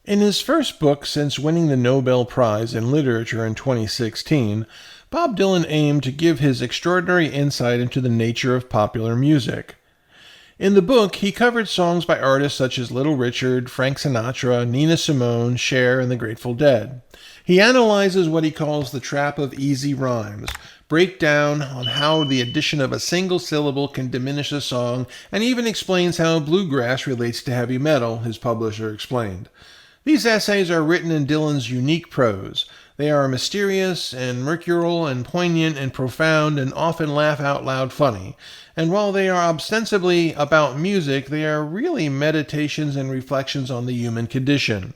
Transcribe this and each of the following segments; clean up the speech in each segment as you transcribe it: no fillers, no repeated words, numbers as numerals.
In his first book since winning the Nobel Prize in Literature in 2016, Bob Dylan aimed to give his extraordinary insight into the nature of popular music. In the book, he covered songs by artists such as Little Richard, Frank Sinatra, Nina Simone, Cher, and the Grateful Dead. He analyzes what he calls the trap of easy rhymes, breakdown on how the addition of a single syllable can diminish a song, and even explains how bluegrass relates to heavy metal, his publisher explained. These essays are written in Dylan's unique prose. They are mysterious and mercurial and poignant and profound and often laugh-out-loud funny. And while they are ostensibly about music, they are really meditations and reflections on the human condition.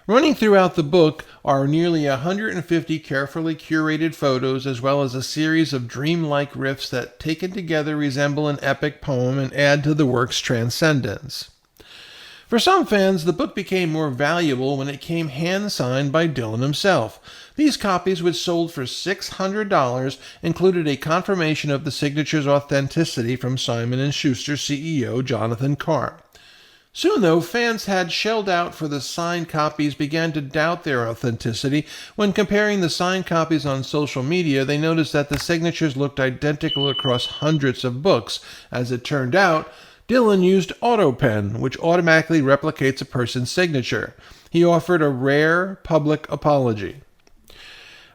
Running throughout the book are nearly 150 carefully curated photos as well as a series of dreamlike riffs that taken together resemble an epic poem and add to the work's transcendence. For some fans, the book became more valuable when it came hand-signed by Dylan himself. These copies, which sold for $600, included a confirmation of the signature's authenticity from Simon & Schuster CEO Jonathan Carr. Soon, though, fans had shelled out for the signed copies began to doubt their authenticity. When comparing the signed copies on social media, they noticed that the signatures looked identical across hundreds of books. As it turned out, Dylan used autopen, which automatically replicates a person's signature. He offered a rare public apology.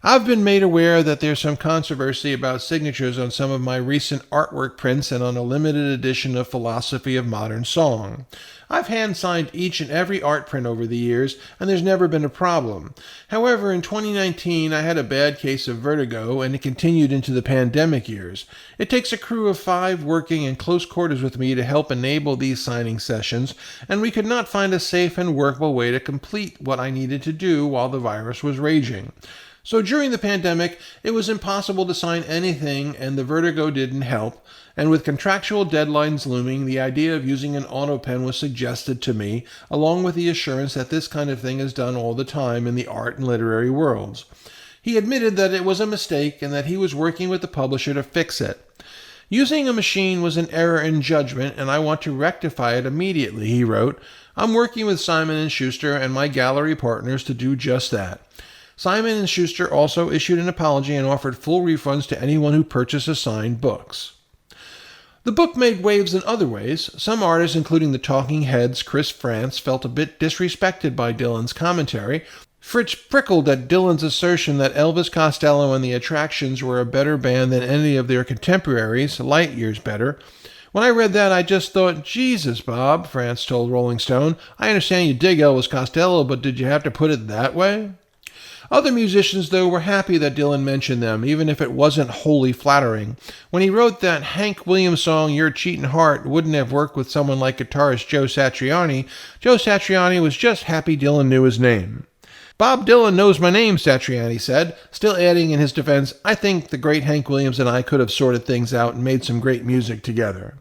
I've been made aware that there's some controversy about signatures on some of my recent artwork prints and on a limited edition of Philosophy of Modern Song. I've hand-signed each and every art print over the years, and there's never been a problem. However, in 2019, I had a bad case of vertigo, and it continued into the pandemic years. It takes a crew of 5 working in close quarters with me to help enable these signing sessions, and we could not find a safe and workable way to complete what I needed to do while the virus was raging. So during the pandemic, it was impossible to sign anything, and the vertigo didn't help. And with contractual deadlines looming, the idea of using an autopen was suggested to me, along with the assurance that this kind of thing is done all the time in the art and literary worlds. He admitted that it was a mistake and that he was working with the publisher to fix it. Using a machine was an error in judgment, and I want to rectify it immediately, he wrote. I'm working with Simon & Schuster and my gallery partners to do just that. Simon & Schuster also issued an apology and offered full refunds to anyone who purchased signed books. The book made waves in other ways. Some artists, including the Talking Heads' Chris Frantz, felt a bit disrespected by Dylan's commentary. Fritz prickled at Dylan's assertion that Elvis Costello and the Attractions were a better band than any of their contemporaries, light years better. When I read that, I just thought, Jesus, Bob, Frantz told Rolling Stone, I understand you dig Elvis Costello, but did you have to put it that way? Other musicians, though, were happy that Dylan mentioned them, even if it wasn't wholly flattering. When he wrote that Hank Williams song, Your Cheatin' Heart, wouldn't have worked with someone like guitarist Joe Satriani was just happy Dylan knew his name. Bob Dylan knows my name, Satriani said, still adding in his defense, I think the great Hank Williams and I could have sorted things out and made some great music together.